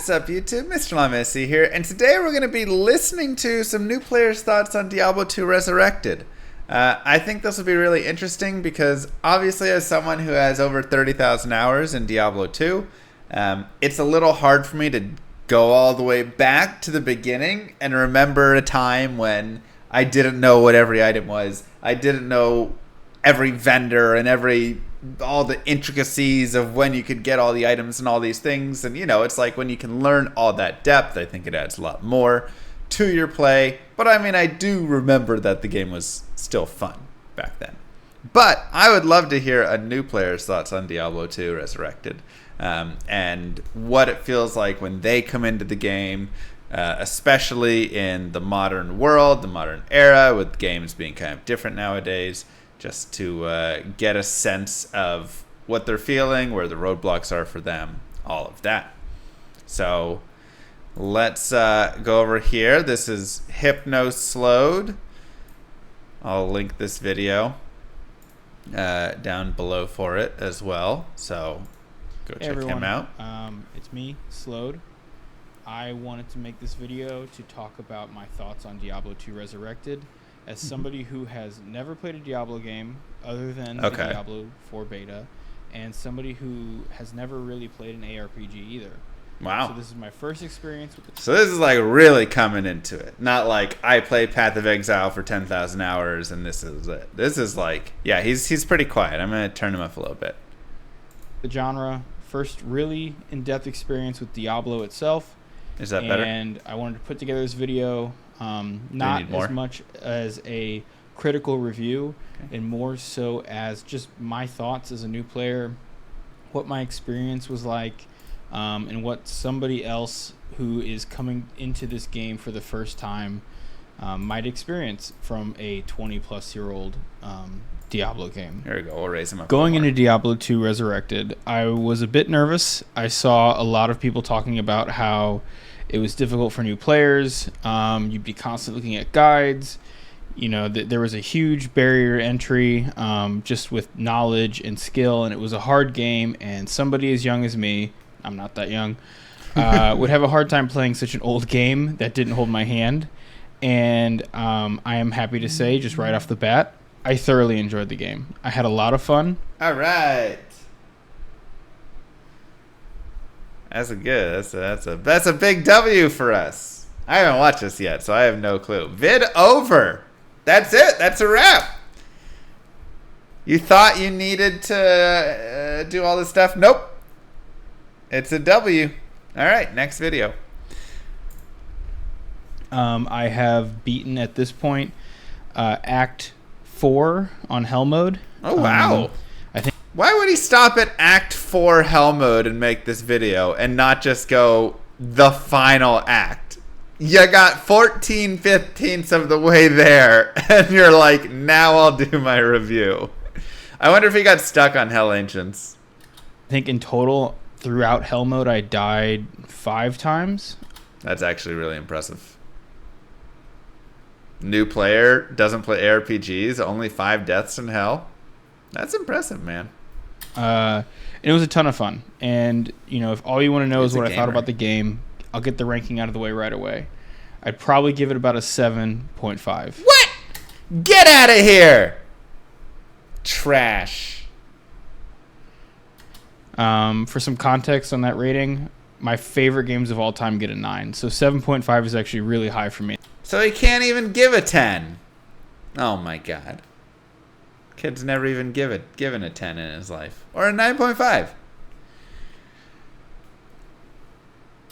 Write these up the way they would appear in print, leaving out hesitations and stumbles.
What's up, YouTube? MrLlama here, and today we're going to be listening to some new players' thoughts on Diablo 2 Resurrected. I think this will be really interesting because, obviously, as someone who has over 30,000 hours in Diablo 2, it's a little hard for me to go all the way back to the beginning and remember a time when I didn't know what every item was. I didn't know every vendor and all the intricacies of when you could get all the items and all these things. And, it's like when you can learn all that depth, I think it adds a lot more to your play. But, I do remember that the game was still fun back then. But I would love to hear a new player's thoughts on Diablo 2 Resurrected and what it feels like when they come into the game, especially in the modern world, the modern era, with games being kind of different nowadays. Just to get a sense of what they're feeling, where the roadblocks are for them, all of that. So let's go over here. This is Hypno Slowed. I'll link this video down below for it as well. So go check him out. It's me, Slowed. I wanted to make this video to talk about my thoughts on Diablo 2 Resurrected. As somebody who has never played a Diablo game other than the Diablo 4 beta, and somebody who has never really played an ARPG either. Wow. So this is my first experience with So this is like really coming into it. Not like I played Path of Exile for 10,000 hours and this is it. This is like, yeah, he's pretty quiet. I'm going to turn him up a little bit. The genre, first really in-depth experience with Diablo itself. Is that better? And I wanted to put together this video not as much as a critical review, and more so as just my thoughts as a new player, what my experience was like, and what somebody else who is coming into this game for the first time might experience from a 20-plus-year-old Diablo game. Here we go. We'll raise him up. Going into Diablo 2 Resurrected, I was a bit nervous. I saw a lot of people talking about how it was difficult for new players. You'd be constantly looking at guides. There was a huge barrier to entry just with knowledge and skill, and it was a hard game, and somebody as young as me, I'm not that young, would have a hard time playing such an old game that didn't hold my hand. And I am happy to say, just right off the bat, I thoroughly enjoyed the game. I had a lot of fun. All right. That's a big W for us. I haven't watched this yet, so I have no clue. Vid over. That's it. That's a wrap. You thought you needed to do all this stuff? Nope. It's a W. All right, next video. I have beaten at this point Act 4 on Hell mode. Oh wow. Why would he stop at Act 4 Hell mode and make this video and not just go the final act? You got 14/15ths of the way there, and you're like, now I'll do my review. I wonder if he got stuck on Hell Ancients. I think in total, throughout Hell mode, I died 5 times. That's actually really impressive. New player, doesn't play ARPGs, only 5 deaths in Hell. That's impressive, man. It was a ton of fun. And, if all you want to know is what I thought about the game, I'll get the ranking out of the way right away. I'd probably give it about a 7.5. What? Get out of here! Trash. For some context on that rating, my favorite games of all time get a 9. So 7.5 is actually really high for me. So he can't even give a 10. Oh my god. Kid's never even given a 10 in his life. Or a 9.5.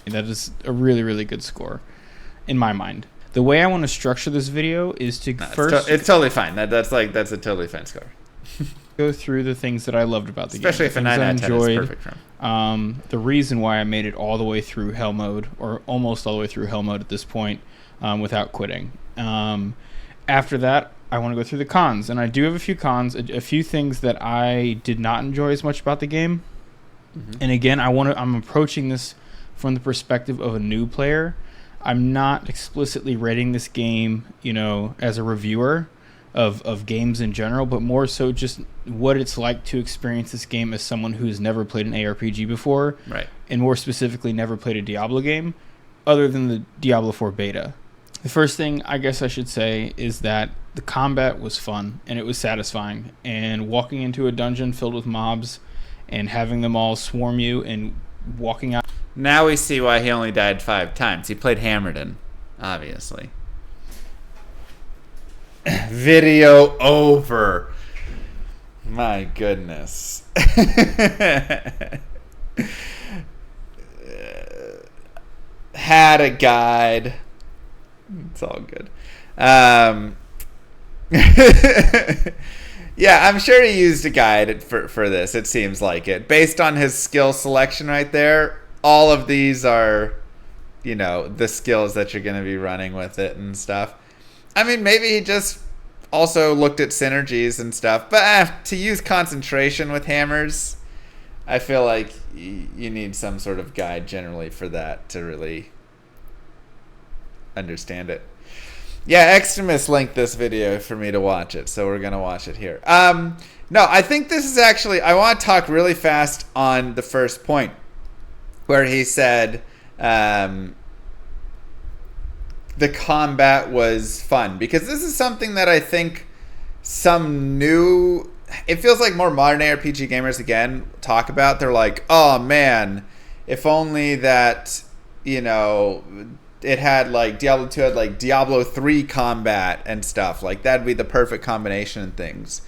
That is a really, really good score in my mind. The way I want to structure this video is to first... It's totally fine. That's a totally fine score. Go through the things that I loved about the Especially game. Especially if a 9 out of 10 is perfect for him. The reason why I made it all the way through Hell mode, or almost all the way through Hell mode at this point, without quitting. After that, I want to go through the cons, and I do have a few cons, a few things that I did not enjoy as much about the game. Mm-hmm. And again, I'm approaching this from the perspective of a new player. I'm not explicitly rating this game, as a reviewer. of games in general, but more so just what it's like to experience this game as someone who's never played an ARPG before, Right. and more specifically never played a Diablo game other than the Diablo 4 beta. The first thing I guess I should say is that the combat was fun and it was satisfying, and walking into a dungeon filled with mobs and having them all swarm you and walking out. Now we see why he only died 5 times. He played Hammerden, obviously. Video over. My goodness. Had a guide. It's all good. Yeah, I'm sure he used a guide for this. It seems like it. Based on his skill selection right there, all of these are, you know, the skills that you're going to be running with it and stuff. I mean, maybe he just also looked at synergies and stuff. But to use concentration with hammers, I feel like you need some sort of guide generally for that to really understand it. Yeah, Extremis linked this video for me to watch it, so we're going to watch it here. No, I think this is actually... I want to talk really fast on the first point, where he said the combat was fun. Because this is something that I think some new... It feels like more modern ARPG gamers, again, talk about. They're like, oh, man, if only that, you know... It had like Diablo 2 had like Diablo 3 combat and stuff. Like that'd be the perfect combination and things.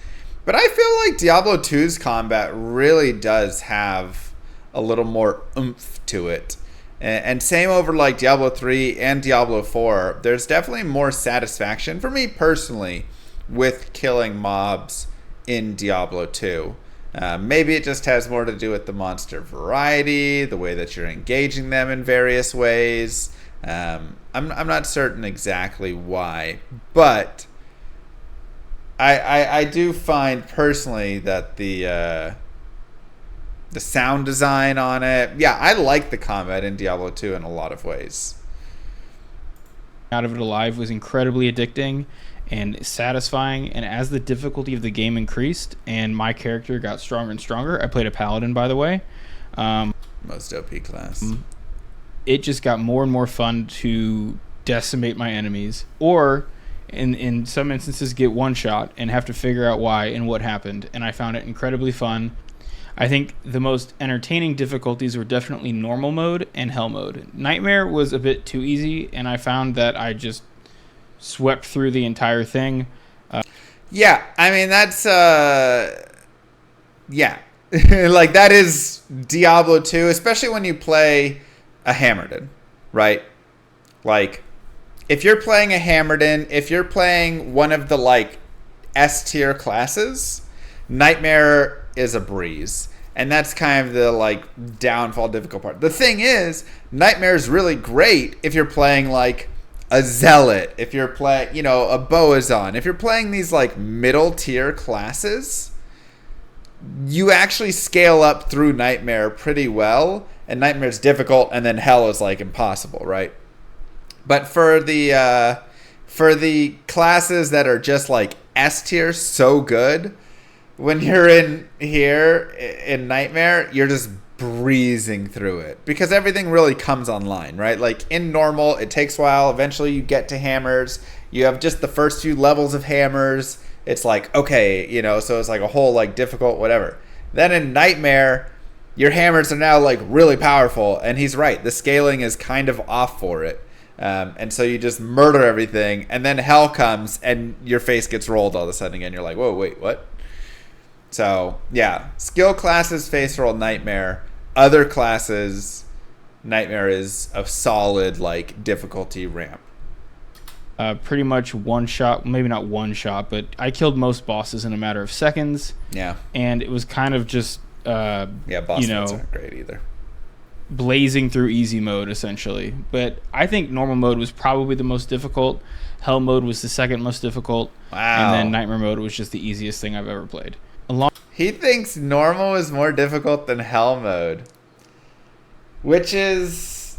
But I feel like Diablo 2's combat really does have a little more oomph to it. And same over like Diablo 3 and Diablo 4. There's definitely more satisfaction for me personally with killing mobs in Diablo 2. Maybe it just has more to do with the monster variety, the way that you're engaging them in various ways. I'm not certain exactly why, but I do find personally that the sound design on it, yeah, I like the combat in Diablo 2 in a lot of ways. Out of it alive was incredibly addicting and satisfying, and as the difficulty of the game increased and my character got stronger and stronger, I played a paladin, by the way. Most OP class. It just got more and more fun to decimate my enemies, or in some instances get one shot and have to figure out why and what happened, and I found it incredibly fun. I think the most entertaining difficulties were definitely normal mode and hell mode. Nightmare was a bit too easy, and I found that I just swept through the entire thing. Yeah, I mean, that's yeah. Like that is Diablo 2, especially when you play a Hammerden, right? Like, if you're playing a Hammerden, if you're playing one of the, like, S-tier classes, Nightmare is a breeze. And that's kind of the, like, downfall difficult part. The thing is, Nightmare is really great if you're playing, like, a Zealot, if you're playing, you know, a Boazon. If you're playing these, like, middle-tier classes, you actually scale up through Nightmare pretty well. And Nightmare's difficult, and then Hell is like impossible, right? But for the classes that are just like S tier, so good, when you're in here in Nightmare, you're just breezing through it because everything really comes online, right? Like in normal, it takes a while. Eventually, you get to hammers. You have just the first few levels of hammers. It's like okay, you know, so it's like a whole like difficult whatever. Then in Nightmare, your hammers are now like really powerful, and he's right. The scaling is kind of off for it, and so you just murder everything, and then Hell comes, and your face gets rolled all of a sudden again. You're like, whoa, wait, what? So yeah, skill classes face roll Nightmare. Other classes, Nightmare is a solid like difficulty ramp. Pretty much one shot, maybe not one shot, but I killed most bosses in a matter of seconds. Yeah, and it was kind of just. Boss fights aren't great either. Blazing through easy mode, essentially. But I think normal mode was probably the most difficult. Hell mode was the second most difficult. Wow. And then Nightmare mode was just the easiest thing I've ever played. He thinks normal is more difficult than Hell mode, which is...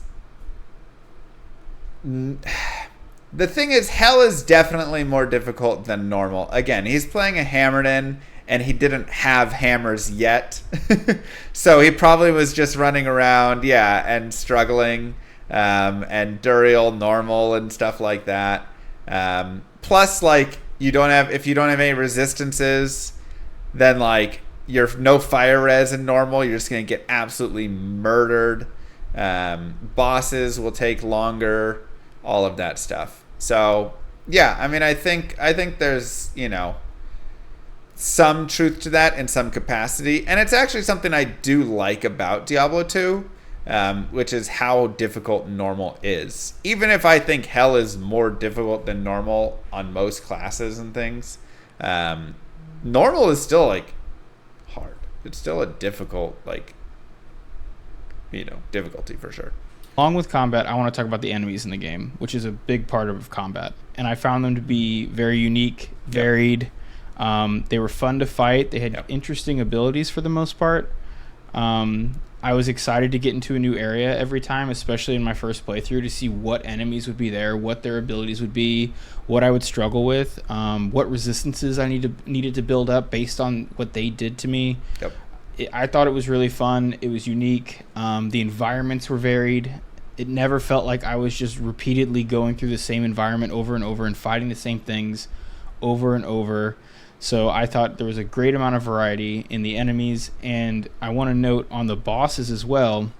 The thing is, hell is definitely more difficult than normal. Again, he's playing a Hammerden, and he didn't have hammers yet. So he probably was just running around, and struggling, and Duriel normal and stuff like that. Plus, like, if you don't have any resistances, then, like, you're no fire res in normal. You're just going to get absolutely murdered. Bosses will take longer, all of that stuff. So, yeah, I mean, I think there's, some truth to that in some capacity. And it's actually something I do like about Diablo 2, which is how difficult normal is. Even if I think hell is more difficult than normal on most classes and things, normal is still, like, hard. It's still a difficult, like, difficulty for sure. Along with combat, I want to talk about the enemies in the game, which is a big part of combat. And I found them to be very unique, varied. They were fun to fight. They had interesting abilities for the most part. I was excited to get into a new area every time, especially in my first playthrough, to see what enemies would be there, what their abilities would be, what I would struggle with, what resistances I needed to build up based on what they did to me. Yep. I thought it was really fun. It was unique. The environments were varied. It never felt like I was just repeatedly going through the same environment over and over and fighting the same things over and over. So I thought there was a great amount of variety in the enemies. And I want to note on the bosses as well.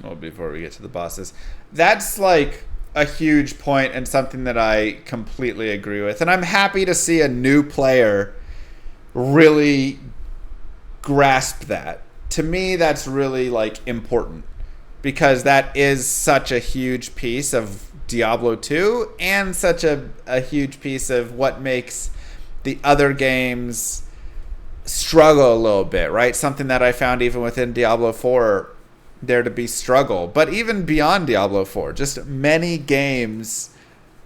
Well, before we get to the bosses, that's like a huge point and something that I completely agree with. And I'm happy to see a new player really grasp that. To me, that's really, like, important, because that is such a huge piece of Diablo 2 and such a huge piece of what makes the other games struggle a little bit, right? Something that I found even within Diablo 4 there to be struggle. But even beyond Diablo 4, just many games,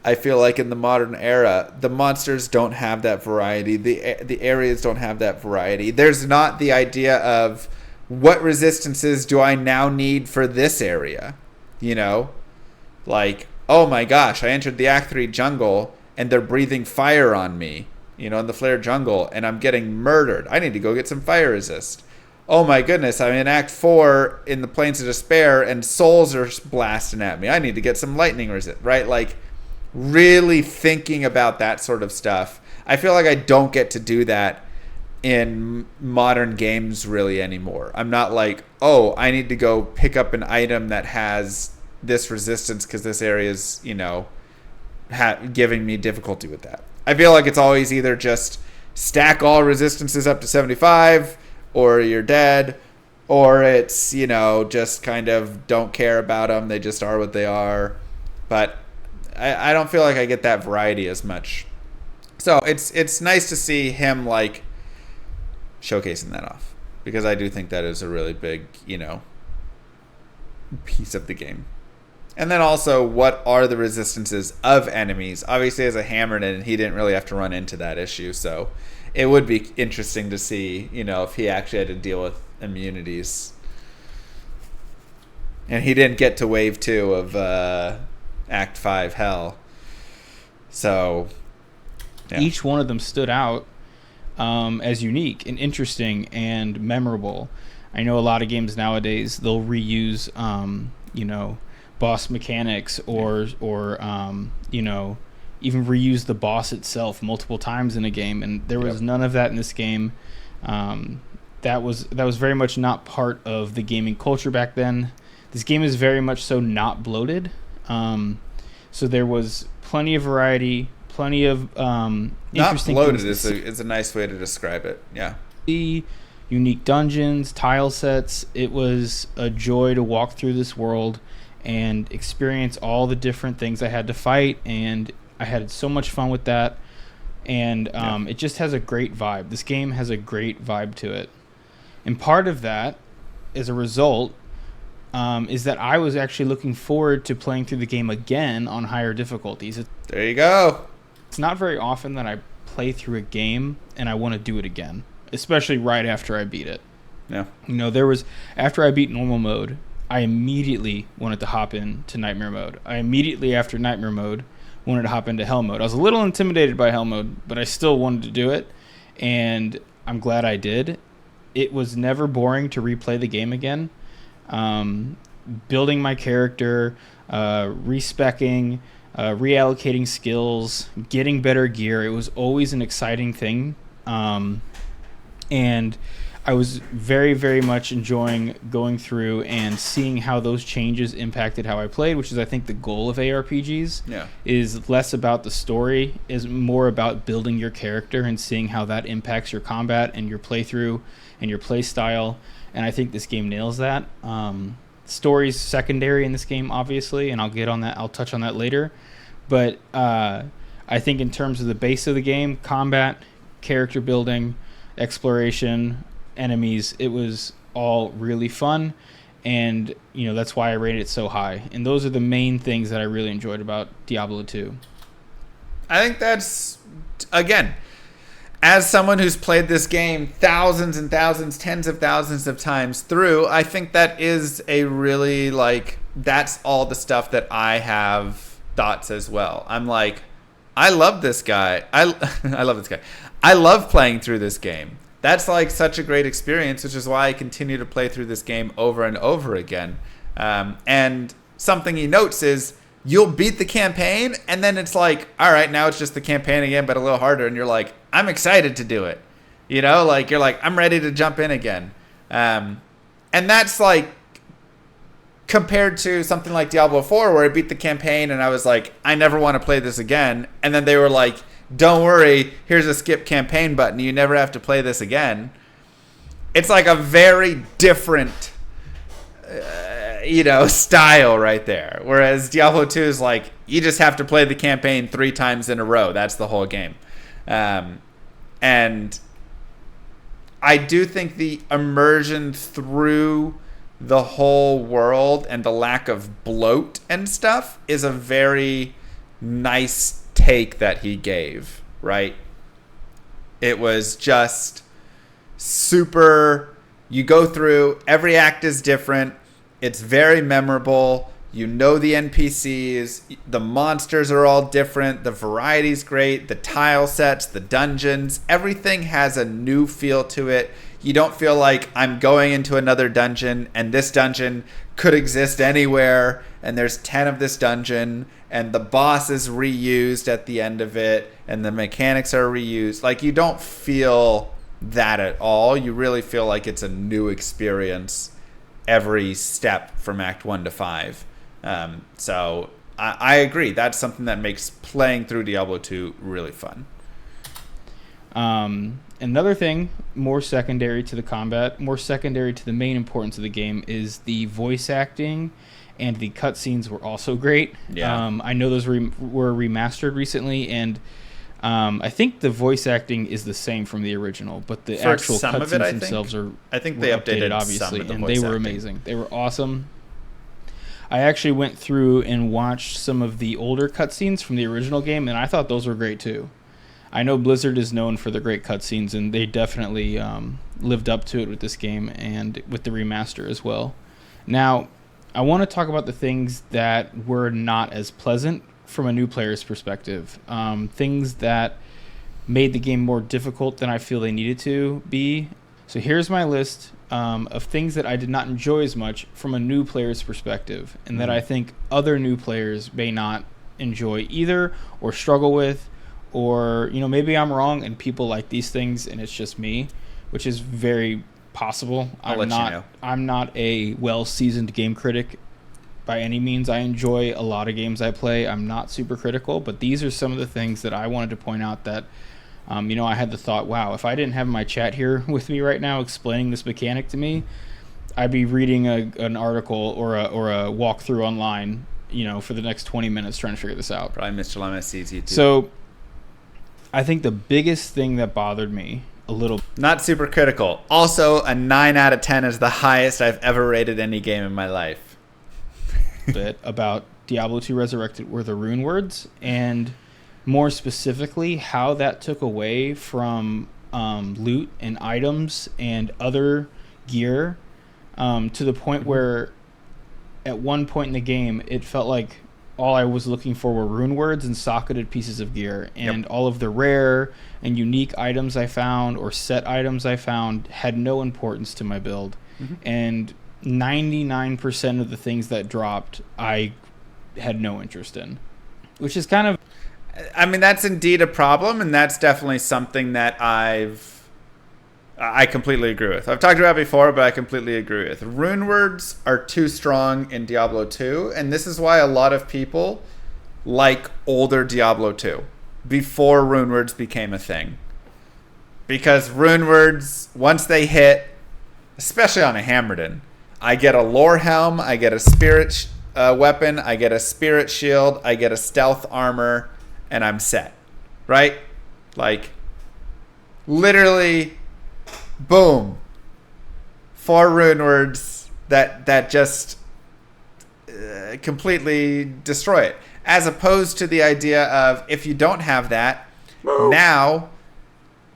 I feel like in the modern era, the monsters don't have that variety. The areas don't have that variety. There's not the idea of what resistances do I now need for this area, Like, oh my gosh, I entered the Act 3 jungle and they're breathing fire on me, in the Flare jungle, and I'm getting murdered. I need to go get some fire resist. Oh my goodness, I'm in Act 4 in the Plains of Despair and souls are blasting at me. I need to get some lightning resist, right? Like, really thinking about that sort of stuff. I feel like I don't get to do that in modern games really anymore. I'm not like, oh, I need to go pick up an item that has this resistance because this area is, giving me difficulty with that. I feel like it's always either just stack all resistances up to 75 or you're dead, or it's, just kind of don't care about them. They just are what they are. But I don't feel like I get that variety as much. So it's nice to see him, like, showcasing that off, because I do think that is a really big, piece of the game. And then also, what are the resistances of enemies? Obviously, as a Hammerden, he didn't really have to run into that issue, so it would be interesting to see, if he actually had to deal with immunities. And he didn't get to Wave 2 of Act 5 Hell. So, yeah. Each one of them stood out as unique and interesting and memorable. I know a lot of games nowadays, they'll reuse, boss mechanics or even reuse the boss itself multiple times in a game, and there was none of that in this game. That was very much not part of the gaming culture back then. This game is very much so not bloated. So there was plenty of variety, plenty of interesting not bloated things is a nice way to describe it. Yeah. Unique dungeons, tile sets. It was a joy to walk through this world and experience all the different things I had to fight, and I had so much fun with that. And it just has a great vibe. This game has a great vibe to it. And part of that, as a result, is that I was actually looking forward to playing through the game again on higher difficulties. There you go. It's not very often that I play through a game and I want to do it again, especially right after I beat it. Yeah. After I beat normal mode, I immediately wanted to hop in to nightmare mode. I immediately, after nightmare mode, wanted to hop into hell mode. I was a little intimidated by hell mode, but I still wanted to do it, and I'm glad I did. It was never boring to replay the game again. Building my character, respecking, reallocating skills, getting better gear. It was always an exciting thing. And I was very, very much enjoying going through and seeing how those changes impacted how I played, which is, I think, the goal of ARPGs. Yeah. Is less about the story, is more about building your character and seeing how that impacts your combat and your playthrough and your play style. And I think this game nails that. Story's secondary in this game, obviously, and I'll get on that. I'll touch on that later. But I think in terms of the base of the game, combat, character building, exploration, enemies, it was all really fun, and that's why I rated it so high. And those are the main things that I really enjoyed about Diablo 2. I think that's, again, as someone who's played this game thousands and thousands, tens of thousands of times through, I think that is a really, that's all the stuff that I have thoughts as well. I'm like, I love this guy. I love this guy. I love playing through this game. That's such a great experience, which is why I continue to play through this game over and over again. And something he notes is you'll beat the campaign, and then it's all right, now it's just the campaign again, but a little harder. And you're like, I'm excited to do it. You're like, I'm ready to jump in again. And that's compared to something like Diablo 4, where I beat the campaign and I was like, I never want to play this again. And then they were like, don't worry, here's a skip campaign button. You never have to play this again. It's a very different, style right there. Whereas Diablo 2 is you just have to play the campaign 3 times in a row. That's the whole game. And I do think the immersion through the whole world and the lack of bloat and stuff is a very nice take that he gave, right? It was just super, you go through, every act is different, it's very memorable, the NPCs, the monsters are all different, the variety's great, the tile sets, the dungeons, everything has a new feel to it. You don't feel like I'm going into another dungeon and this dungeon could exist anywhere and there's 10 of this dungeon and the boss is reused at the end of it and the mechanics are reused. You don't feel that at all. You really feel like it's a new experience every step from Act 1 to 5. So I agree. That's something that makes playing through Diablo 2 really fun. Another thing, more secondary to the combat, more secondary to the main importance of the game, is the voice acting, and the cutscenes were also great. Yeah. I know those were remastered recently, and I think the voice acting is the same from the original, but the actual cutscenes themselves are. I think they updated obviously, some of the and voice they were acting. amazing. They were awesome. I actually went through and watched some of the older cutscenes from the original game, and I thought those were great too. I know Blizzard is known for the great cutscenes, and they definitely lived up to it with this game and with the remaster as well. Now, I want to talk about the things that were not as pleasant from a new player's perspective. Things that made the game more difficult than I feel they needed to be. So here's my list of things that I did not enjoy as much from a new player's perspective, and that I think other new players may not enjoy either or struggle with. Or, maybe I'm wrong and people like these things and it's just me, which is very possible. I'm not a well-seasoned game critic by any means. I enjoy a lot of games I play. I'm not super critical, but these are some of the things that I wanted to point out that, I had the thought, wow, if I didn't have my chat here with me right now explaining this mechanic to me, I'd be reading an article or a walkthrough online, for the next 20 minutes trying to figure this out. Probably MrLlama sees you too. So I think the biggest thing that bothered me a little... Not super critical. Also, a 9 out of 10 is the highest I've ever rated any game in my life. bit about Diablo 2 Resurrected were the rune words, and more specifically how that took away from loot and items and other gear, to the point where at one point in the game it felt like all I was looking for were rune words and socketed pieces of gear, and Yep. all of the rare and unique items I found or set items I found had no importance to my build. Mm-hmm. And 99% of the things that dropped I had no interest in, which is kind of, I mean, that's indeed a problem, and that's definitely something that I completely agree with. I've talked about it before, but I completely agree with. Rune words are too strong in Diablo 2, and this is why a lot of people like older Diablo 2, before rune words became a thing. Because rune words, once they hit, especially on a Hammerden, I get a lore helm, I get a spirit weapon, I get a spirit shield, I get a stealth armor, and I'm set. Right? Like, literally, boom. 4 rune words that just completely destroy it. As opposed to the idea of, if you don't have that, now,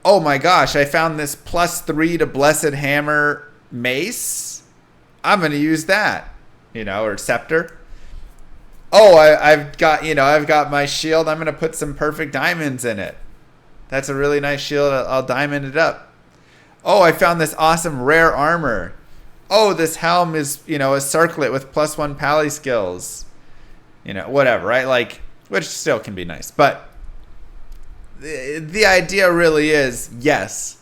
oh my gosh, I found this +3 to Blessed Hammer mace. I'm going to use that, or scepter. Oh, I've got my shield. I'm going to put some perfect diamonds in it. That's a really nice shield. I'll diamond it up. Oh, I found this awesome rare armor. Oh, this helm is, a circlet with +1 pally skills. Whatever, right? Like, which still can be nice. But the idea really is, yes,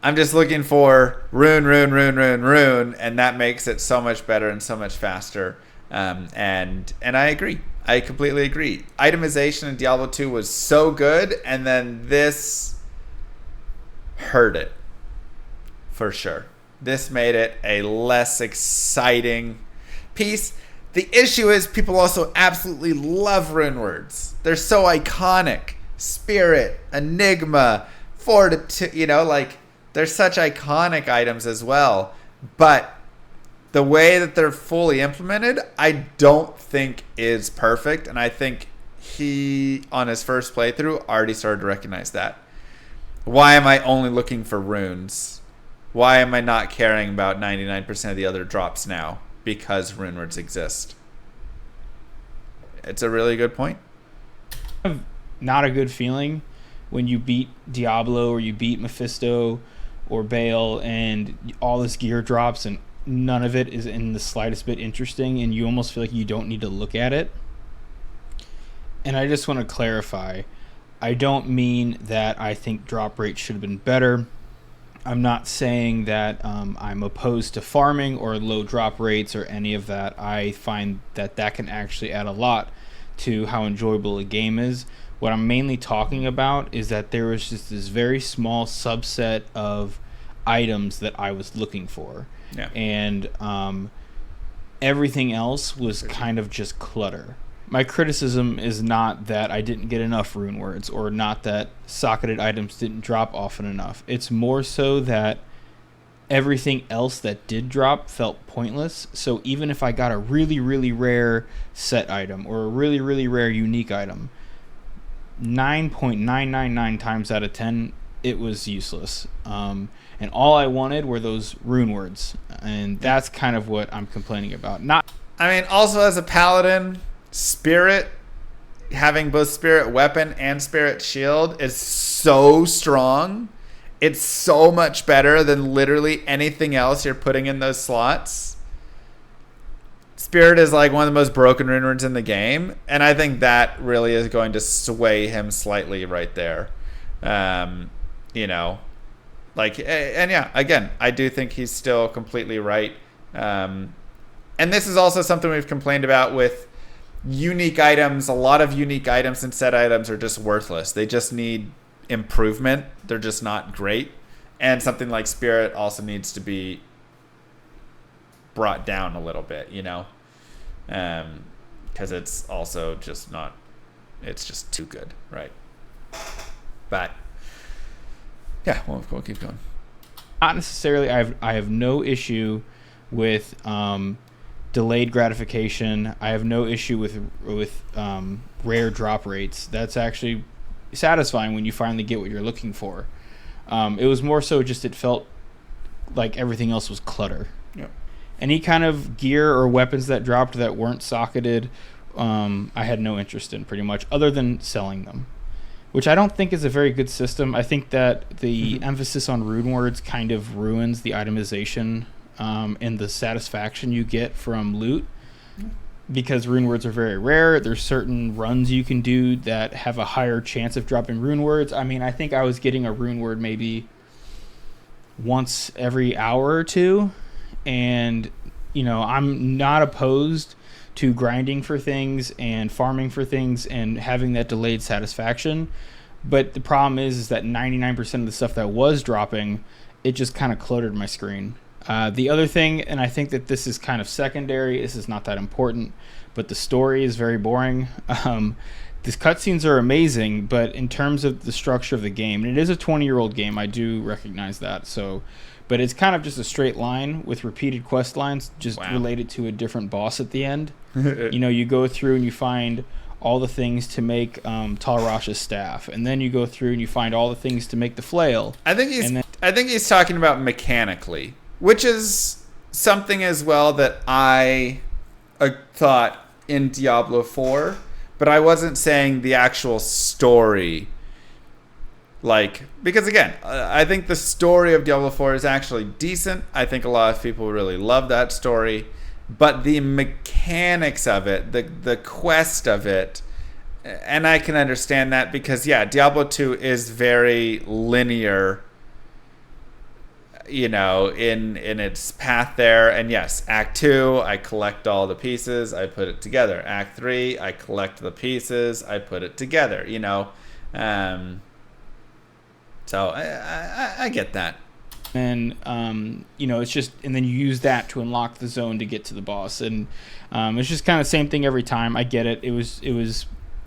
I'm just looking for rune, and that makes it so much better and so much faster. And I agree. I completely agree. Itemization in Diablo 2 was so good, and then this hurt it. For sure. This made it a less exciting piece. The issue is people also absolutely love rune words. They're so iconic. Spirit, Enigma, Fortitude, they're such iconic items as well. But the way that they're fully implemented, I don't think is perfect. And I think he, on his first playthrough, already started to recognize that. Why am I only looking for runes? Why am I not caring about 99% of the other drops now? Because rune words exist. It's a really good point. not a good feeling when you beat Diablo or you beat Mephisto or Baal and all this gear drops and none of it is in the slightest bit interesting and you almost feel like you don't need to look at it. And I just want to clarify, I don't mean that I think drop rates should have been better. I'm not saying that I'm opposed to farming or low drop rates or any of that. I find that that can actually add a lot to how enjoyable a game is. What I'm mainly talking about is that there was just this very small subset of items that I was looking for. Yeah. And everything else was kind of just clutter. My criticism is not that I didn't get enough rune words or not that socketed items didn't drop often enough. It's more so that everything else that did drop felt pointless. So even if I got a really, really rare set item or a really, really rare unique item, 9.999 times out of 10, it was useless. And all I wanted were those rune words. And that's kind of what I'm complaining about. Also as a paladin, Spirit, having both Spirit Weapon and Spirit Shield is so strong. It's so much better than literally anything else you're putting in those slots. Spirit is like one of the most broken rune words in the game, and I think that really is going to sway him slightly right there. And yeah, again, I do think he's still completely right. And this is also something we've complained about with unique items. A lot of unique items and set items are just worthless. They just need improvement. They're just not great. And something like Spirit also needs to be brought down a little bit, because it's also just not, it's just too good, right? But yeah, we'll keep going. Not necessarily. I have no issue with delayed gratification. I have no issue with rare drop rates. That's actually satisfying when you finally get what you're looking for. It was more so just it felt like everything else was clutter. Yeah. Any kind of gear or weapons that dropped that weren't socketed I had no interest in, pretty much, other than selling them, which I don't think is a very good system. I think that the emphasis on rune words kind of ruins the itemization and the satisfaction you get from loot, because rune words are very rare. There's certain runs you can do that have a higher chance of dropping rune words. I mean, I think I was getting a rune word maybe once every hour or two, and I'm not opposed to grinding for things and farming for things and having that delayed satisfaction, but the problem is that 99% of the stuff that was dropping, it just kind of cluttered my screen. The other thing, and I think that this is kind of secondary, this is not that important, but the story is very boring. These cutscenes are amazing, but in terms of the structure of the game, and it is a 20-year-old game, I do recognize that. But it's kind of just a straight line with repeated quest lines, just related to a different boss at the end. You go through and you find all the things to make Talrash's staff, and then you go through and you find all the things to make the flail. I think he's talking about mechanically, which is something as well that I thought in Diablo 4, but I wasn't saying the actual story. Because again, I think the story of Diablo 4 is actually decent. I think a lot of people really love that story, but the mechanics of it, the quest of it, and I can understand that because Diablo 2 is very linear, in its path there. And yes, Act 2, I collect all the pieces, I put it together. Act 3, I collect the pieces, I put it together. So I get that. And, it's just, and then you use that to unlock the zone to get to the boss. And it's just kind of the same thing every time. I get it. It was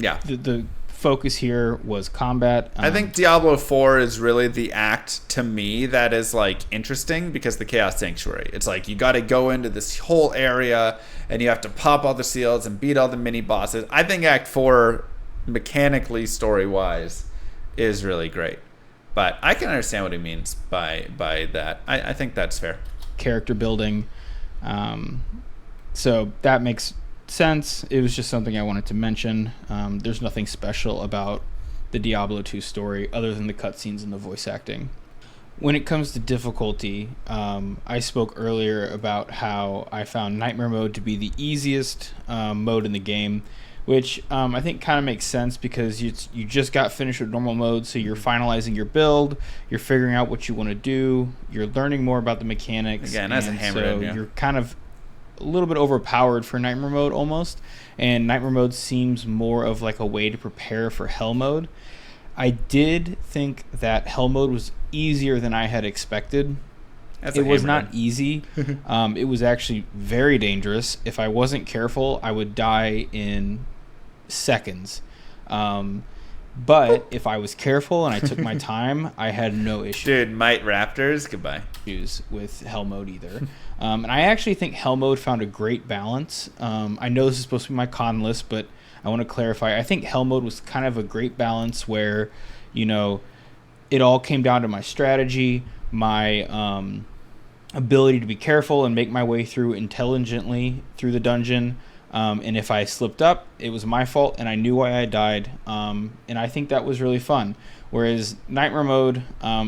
the focus here was combat. I think Diablo 4 is really the act to me that is interesting because the Chaos Sanctuary. It's you got to go into this whole area and you have to pop all the seals and beat all the mini bosses. I think Act 4, mechanically, story-wise, is really great. But I can understand what he means by that. I think that's fair. Character building. So that makes sense. It was just something I wanted to mention. There's nothing special about the Diablo 2 story other than the cutscenes and the voice acting. When it comes to difficulty, I spoke earlier about how I found Nightmare mode to be the easiest mode in the game, which I think kind of makes sense because you just got finished with normal mode, so you're finalizing your build, you're figuring out what you want to do, you're learning more about the mechanics. Again, that's a hammer. So you're kind of a little bit overpowered for Nightmare mode almost, and Nightmare mode seems more of a way to prepare for Hell mode. I did think that Hell mode was easier than I had expected. It was not easy. It was actually very dangerous. If I wasn't careful, I would die in seconds. But if I was careful and I took my time, I had no issue. Dude, Might Raptors, goodbye. With Hell mode either. And I actually think Hell mode found a great balance. I know this is supposed to be my con list, but I want to clarify. I think Hell mode was kind of a great balance where, it all came down to my strategy, my ability to be careful and make my way through intelligently through the dungeon. And if I slipped up, it was my fault, and I knew why I died. And I think that was really fun. Whereas Nightmare mode,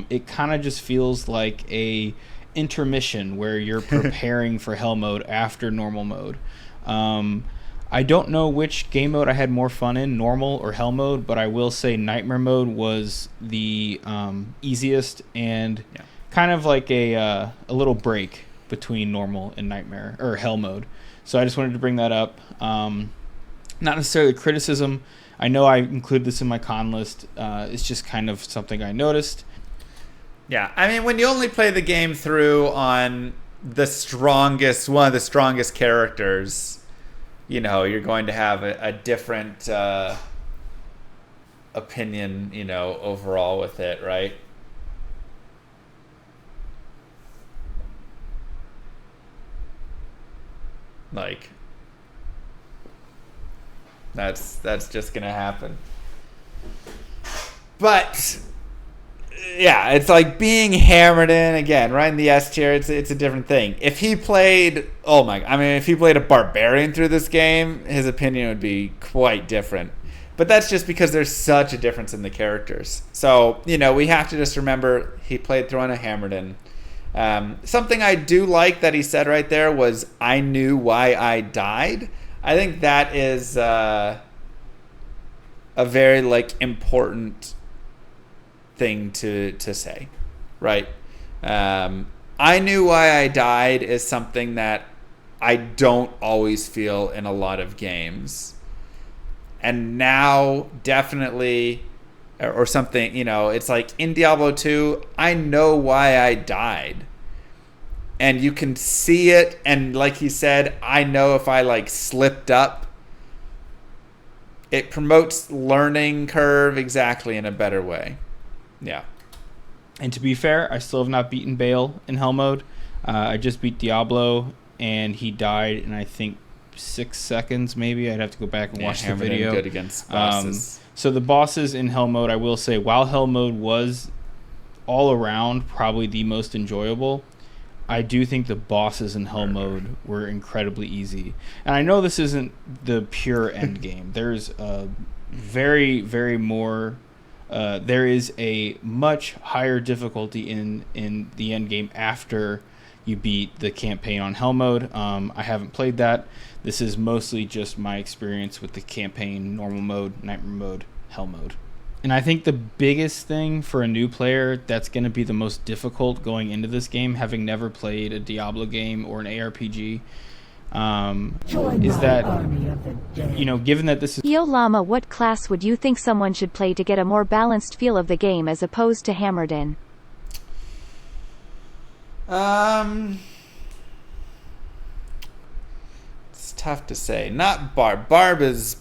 it kind of just feels like a intermission where you're preparing for Hell mode after normal mode. I don't know which game mode I had more fun in, normal or Hell mode, but I will say Nightmare mode was the easiest and kind of like a little break between normal and Nightmare or Hell mode. So I just wanted to bring that up. Not necessarily criticism. I know I include this in my con list. It's just kind of something I noticed. Yeah, I mean, when you only play the game through on one of the strongest characters, you're going to have a different opinion, overall with it, right? That's just gonna happen. But yeah, it's like being hammered in again, right in the S tier. It's a different thing. If he played, if he played a barbarian through this game, his opinion would be quite different. But that's just because there's such a difference in the characters. So we have to just remember he played through on a hammered in. Something I do like that he said right there was, "I knew why I died." I think that is a very important thing to say, right? I knew why I died is something that I don't always feel in a lot of games, and now definitely, or something. It's like in Diablo 2, I know why I died, and you can see it. And like he said, I know if I slipped up, it promotes learning curve exactly in a better way. Yeah. And to be fair, I still have not beaten Bale in hell mode. I just beat Diablo, and he died in, I think, 6 seconds maybe. I'd have to go back and watch the video. Good against bosses. So the bosses in hell mode, I will say, while hell mode was all around probably the most enjoyable, I do think the bosses in hell mode were incredibly easy. And I know this isn't the pure end game. There's a very, very more... there is a much higher difficulty in the end game after you beat the campaign on hell mode. I haven't played that. This is mostly just my experience with the campaign, normal mode, nightmare mode, hell mode. And I think the biggest thing for a new player that's going to be the most difficult going into this game, having never played a Diablo game or an ARPG, is that, given that this is... Llama, what class would you think someone should play to get a more balanced feel of the game as opposed to hammered in? It's tough to say. Not Barb. Barb is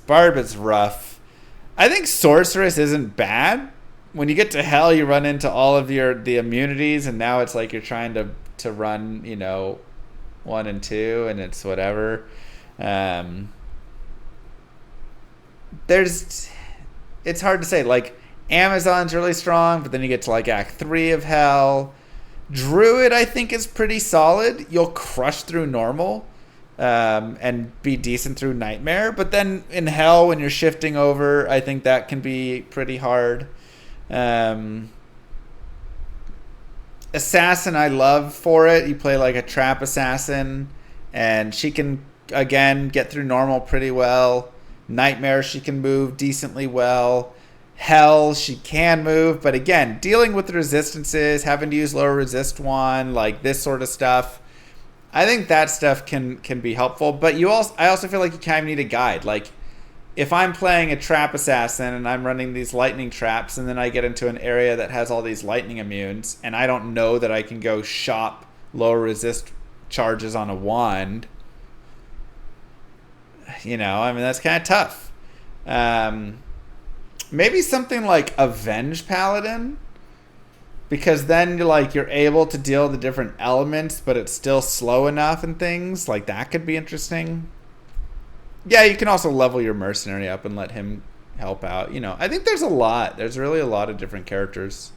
rough. I think Sorceress isn't bad. When you get to hell, you run into all of the immunities, and now it's like you're trying to run, 1 and 2, and it's whatever. It's hard to say. Amazon's really strong, but then you get to Act 3 of hell. Druid, I think, is pretty solid. You'll crush through normal and be decent through nightmare, but then in hell, when you're shifting over, I think that can be pretty hard. Assassin, I love for it. You play a trap assassin, and she can, again, get through normal pretty well. Nightmare, she can move decently well. Hell, she can move, but again, dealing with the resistances, having to use lower resist one, this sort of stuff, I think that stuff can be helpful. But I also feel like you kind of need a guide. If I'm playing a trap assassin and I'm running these lightning traps, and then I get into an area that has all these lightning immunes, and I don't know that I can go shop lower resist charges on a wand, that's kind of tough. Maybe something like Avenge Paladin, because then you're able to deal the different elements, but it's still slow enough and things. That could be interesting. Yeah, you can also level your mercenary up and let him help out. I think there's really a lot of different characters.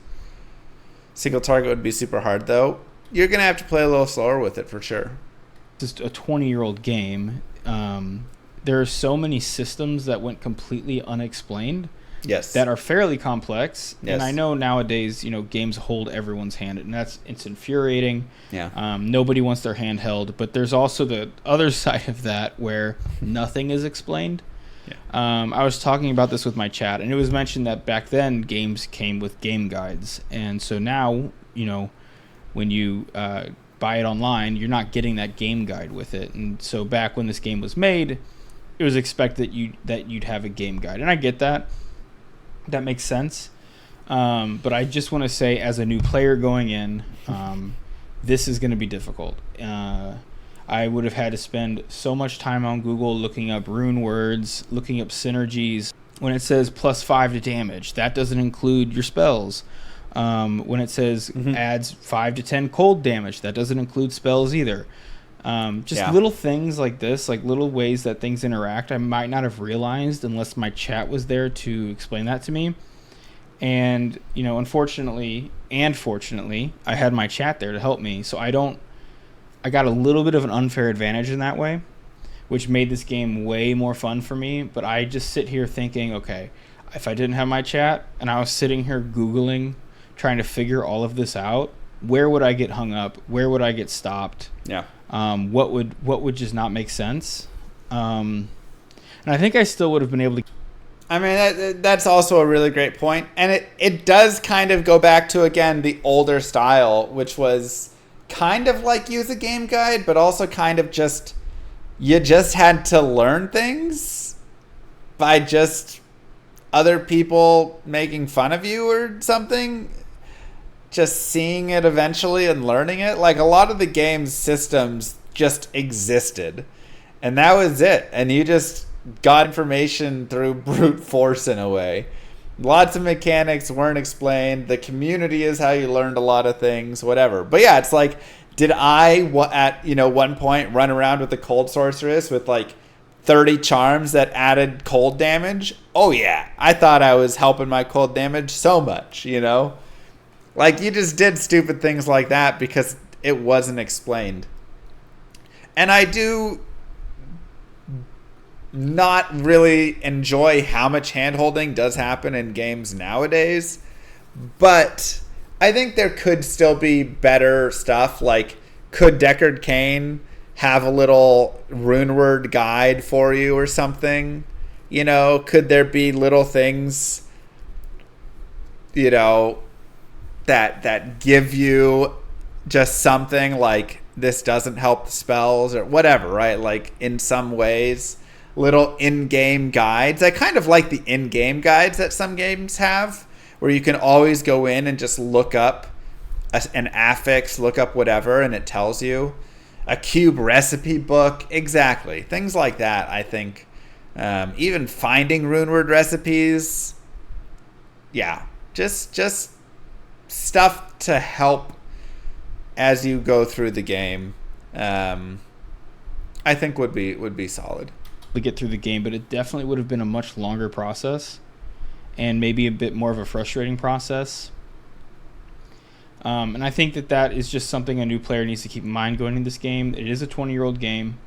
Single target would be super hard, though. You're going to have to play a little slower with it for sure. Just a 20-year-old game. There are so many systems that went completely unexplained. Yes. That are fairly complex. Yes. And I know nowadays, games hold everyone's hand, and it's infuriating. Yeah. Nobody wants their hand held, but there's also the other side of that where nothing is explained. Yeah. I was talking about this with my chat, and it was mentioned that back then games came with game guides, and so now, when you buy it online, you're not getting that game guide with it. And so back when this game was made, it was expected that you'd have a game guide, and I get that. That makes sense. But I just want to say, as a new player going in, this is going to be difficult. I would have had to spend so much time on Google looking up rune words, looking up synergies. When it says +5 to damage, that doesn't include your spells. When it says adds 5 to 10 cold damage, that doesn't include spells either. Little things like this, little ways that things interact, I might not have realized unless my chat was there to explain that to me. And, unfortunately and fortunately, I had my chat there to help me. So I got a little bit of an unfair advantage in that way, which made this game way more fun for me. But I just sit here thinking, okay, if I didn't have my chat and I was sitting here Googling, trying to figure all of this out, where would I get hung up? Where would I get stopped? Yeah. What would just not make sense? And I think I still would have been able to. I mean, that's also a really great point. And it does kind of go back to, again, the older style, which was kind of like use a game guide, but also kind of just, you just had to learn things by just other people making fun of you or something. Just seeing it eventually and learning it. Like, a lot of the game's systems just existed. And that was it. And you just got information through brute force in a way. Lots of mechanics weren't explained. The community is how you learned a lot of things, whatever. But yeah, it's like, did I at one point run around with the cold sorceress with like 30 charms that added cold damage? Oh yeah, I thought I was helping my cold damage so much, Like, you just did stupid things like that because it wasn't explained. And I do not really enjoy how much hand-holding does happen in games nowadays. But I think there could still be better stuff. Like, could Deckard Cain have a little rune word guide for you or something? Could there be little things, that give you just something like, this doesn't help the spells or whatever, right? Like, in some ways, little in-game guides. I kind of like the in-game guides that some games have, where you can always go in and just look up an affix, look up whatever, and it tells you. A cube recipe book, exactly. Things like that, I think. Even finding rune word recipes. Yeah, just stuff to help as you go through the game. I think would be solid to get through the game, but it definitely would have been a much longer process and maybe a bit more of a frustrating process. And I think that is just something a new player needs to keep in mind going into this game. It is a 20-year-old game.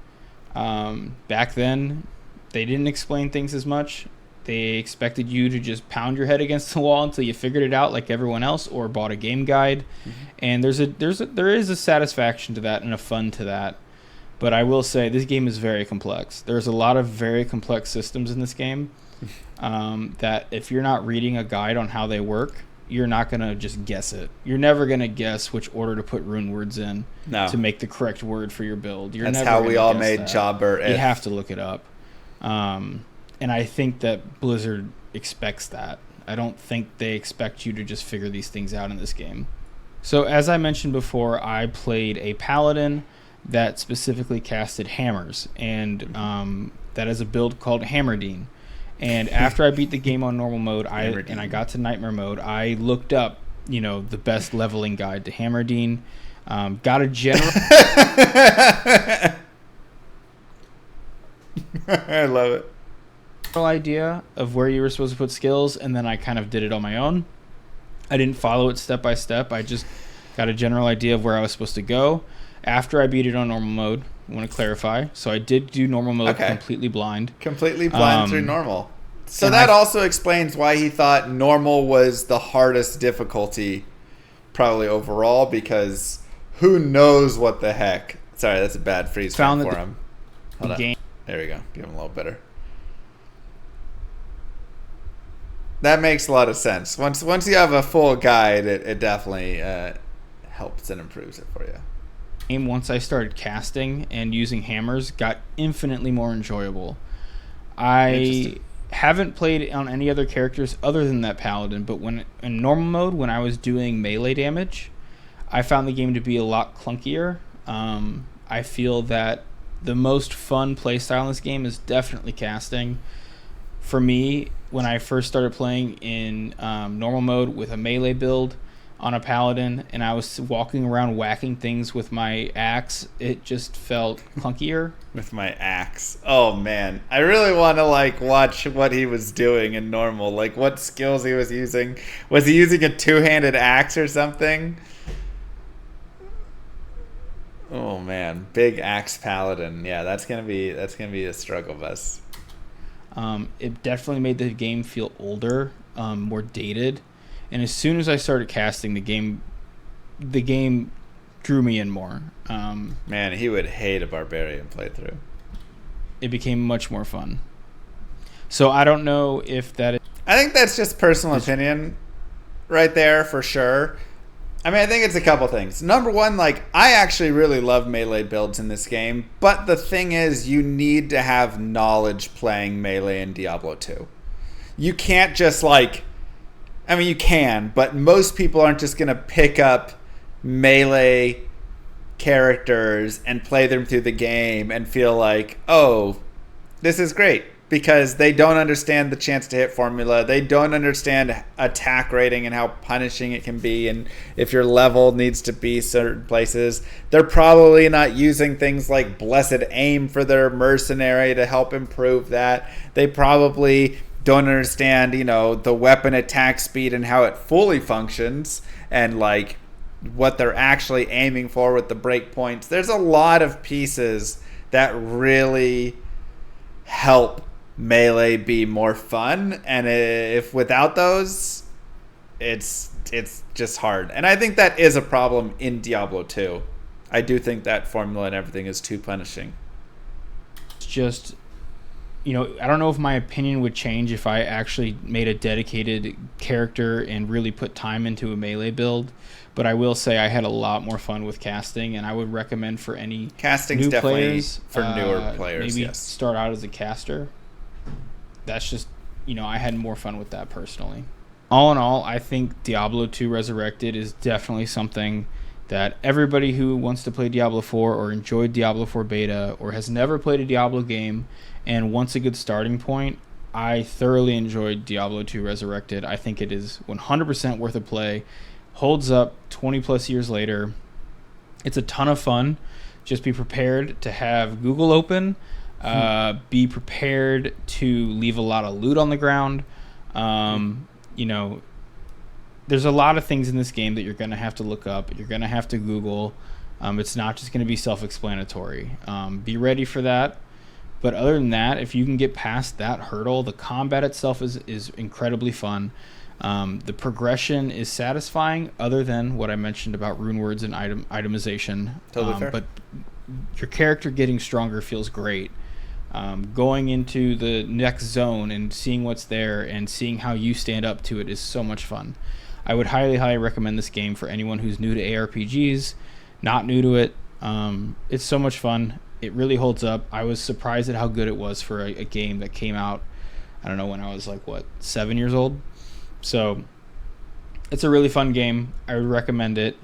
Back then, they didn't explain things as much. They expected you to just pound your head against the wall until you figured it out like everyone else, or bought a game guide. Mm-hmm. And there is a satisfaction to that and a fun to that. But I will say this game is very complex. There's a lot of very complex systems in this game that if you're not reading a guide on how they work, you're not going to just guess it. You're never going to guess which order to put rune words in to make the correct word for your build. That's how we all made Jobber. You have to look it up. And I think that Blizzard expects that. I don't think they expect you to just figure these things out in this game. So as I mentioned before, I played a paladin that specifically casted hammers, and that is a build called Hammerdine. And after I beat the game on normal mode, I got to nightmare mode, I looked up, the best leveling guide to Hammerdine. Got a general. I love it. Idea of where you were supposed to put skills, and then I kind of did it on my own. I didn't follow it step by step. I just got a general idea of where I was supposed to go. After I beat it on normal mode, I want to clarify. So I did do normal mode completely blind. Completely blind through normal. So that also explains why he thought normal was the hardest difficulty, probably overall, because who knows what the heck. Sorry, that's a bad freeze frame for him. Hold on. There we go. Give him a little better. That makes a lot of sense. Once you have a full guide, it definitely helps and improves it for you. Once I started casting and using hammers, got infinitely more enjoyable. I haven't played on any other characters other than that paladin, but when in normal mode, when I was doing melee damage, I found the game to be a lot clunkier. I feel that the most fun playstyle in this game is definitely casting. For me, when I first started playing in normal mode with a melee build, on a paladin and I was walking around whacking things with my axe, it just felt clunkier. With my axe. Oh man, I really want to like watch what he was doing in normal, like what skills he was using. Was he using a two-handed axe or something? Oh man, big axe paladin. Yeah, that's gonna be a struggle bus. It definitely made the game feel older, more dated, and as soon as I started casting, the game drew me in more. Man, he would hate a barbarian playthrough. It became much more fun. So I don't know if that is... I think that's just personal opinion right there for sure. I mean, I think it's a couple things. Number one, like, I actually really love melee builds in this game, but the thing is, you need to have knowledge playing melee in Diablo 2. You can't just, like... I mean, you can, but most people aren't just going to pick up melee characters and play them through the game and feel like, oh, this is great. Because they don't understand the chance to hit formula. They don't understand attack rating and how punishing it can be, and if your level needs to be certain places. They're probably not using things like blessed aim for their mercenary to help improve that. They probably don't understand, you know, the weapon attack speed and how it fully functions, and like what they're actually aiming for with the breakpoints. There's a lot of pieces that really help melee be more fun, and if without those, it's just hard. And I think that is a problem in Diablo 2. I do think that formula and everything is too punishing. It's just, you know, I don't know if my opinion would change if I actually made a dedicated character and really put time into a melee build, but I will say I had a lot more fun with casting, and I would recommend for any Casting's new definitely players, for newer players. Maybe yes, start out as a caster. That's just, you know, I had more fun with that personally. All in all, I think Diablo 2 Resurrected is definitely something that everybody who wants to play Diablo 4 or enjoyed Diablo 4 beta or has never played a Diablo game and wants a good starting point, I thoroughly enjoyed Diablo 2 Resurrected. I think it is 100% worth a play. Holds up 20 plus years later. It's a ton of fun. Just be prepared to have Google open. Be prepared to leave a lot of loot on the ground. You know, there's a lot of things in this game that you're going to have to look up. You're going to have to Google. It's not just going to be self-explanatory. Be ready for that. But other than that, if you can get past that hurdle, the combat itself is incredibly fun. The progression is satisfying, other than what I mentioned about rune words and itemization. Totally fair. But your character getting stronger feels great. Going into the next zone and seeing what's there and seeing how you stand up to it is so much fun. I would highly recommend this game for anyone who's new to ARPGs, not new to it. It's so much fun. It really holds up. I was surprised at how good it was for a game that came out, I don't know, when I was like, 7 years old? So it's a really fun game. I would recommend it.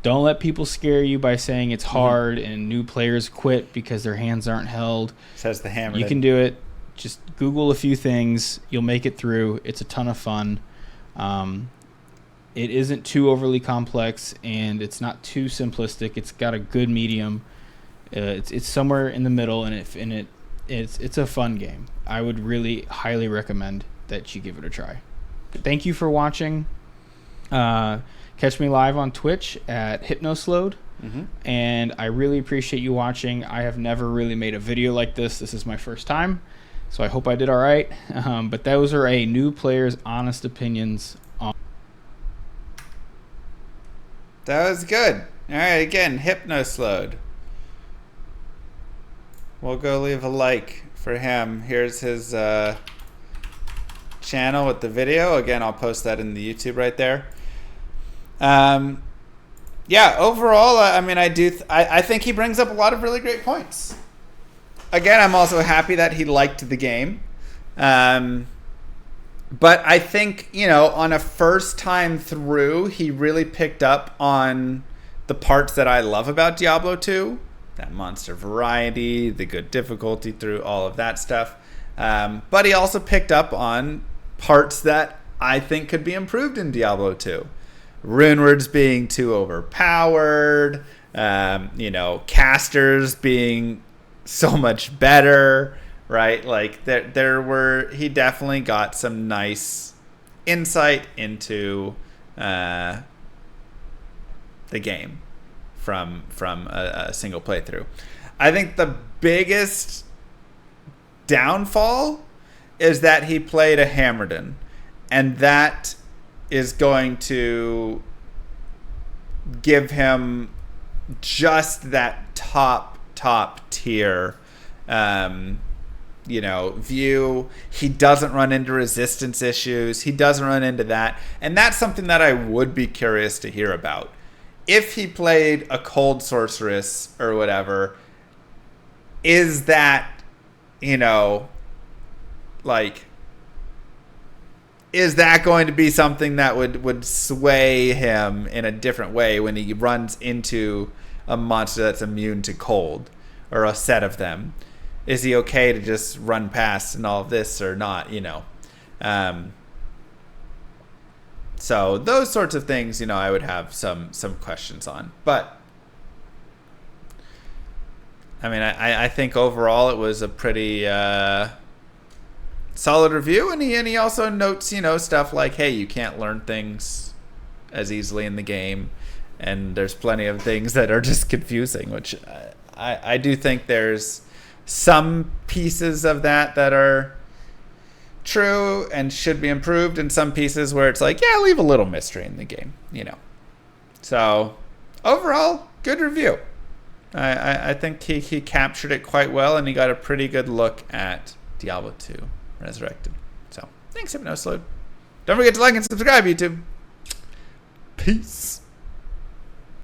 Don't let people scare you by saying it's hard and new players quit because their hands aren't held. Says the hammer. You can do it. Just Google a few things. You'll make it through. It's a ton of fun. It isn't too overly complex, and it's not too simplistic. It's got a good medium. It's somewhere in the middle, and it's a fun game. I would really highly recommend that you give it a try. Thank you for watching. Catch me live on Twitch at HypnosLoad. And I really appreciate you watching. I have never really made a video like this. This is my first time, so I hope I did all right. But those are a new player's honest opinions on. That was good. All right, again, HypnosLoad. We'll go leave a like for him. Here's his channel with the video. Again, I'll post that in the YouTube right there. Yeah, overall, I mean, I think he brings up a lot of really great points. Again, I'm also happy that he liked the game. But I think, you know, on a first time through, he really picked up on the parts that I love about Diablo 2. That monster variety, the good difficulty through all of that stuff. But he also picked up on parts that I think could be improved in Diablo 2. rune words being too overpowered, casters being so much better, right? Like he definitely got some nice insight into the game from a single playthrough. I think the biggest downfall is that he played a Hammerden, and that is going to give him just that top tier view. He doesn't run into resistance issues. He doesn't run into that. And that's something that I would be curious to hear about. If he played a cold sorceress or whatever, is that, is that going to be something that would sway him in a different way when he runs into a monster that's immune to cold, or a set of them? Is he okay to just run past and all of this or not, So those sorts of things, I would have some questions on. But I mean, I think overall it was a pretty solid review, and he also notes, stuff like, hey, you can't learn things as easily in the game, and there's plenty of things that are just confusing, which I do think there's some pieces of that are true and should be improved, and some pieces where it's like, yeah, leave a little mystery in the game, So overall, good review. I think he captured it quite well, and he got a pretty good look at Diablo 2 Resurrected. So thanks, HypnoSload. Don't forget to like and subscribe, YouTube. Peace.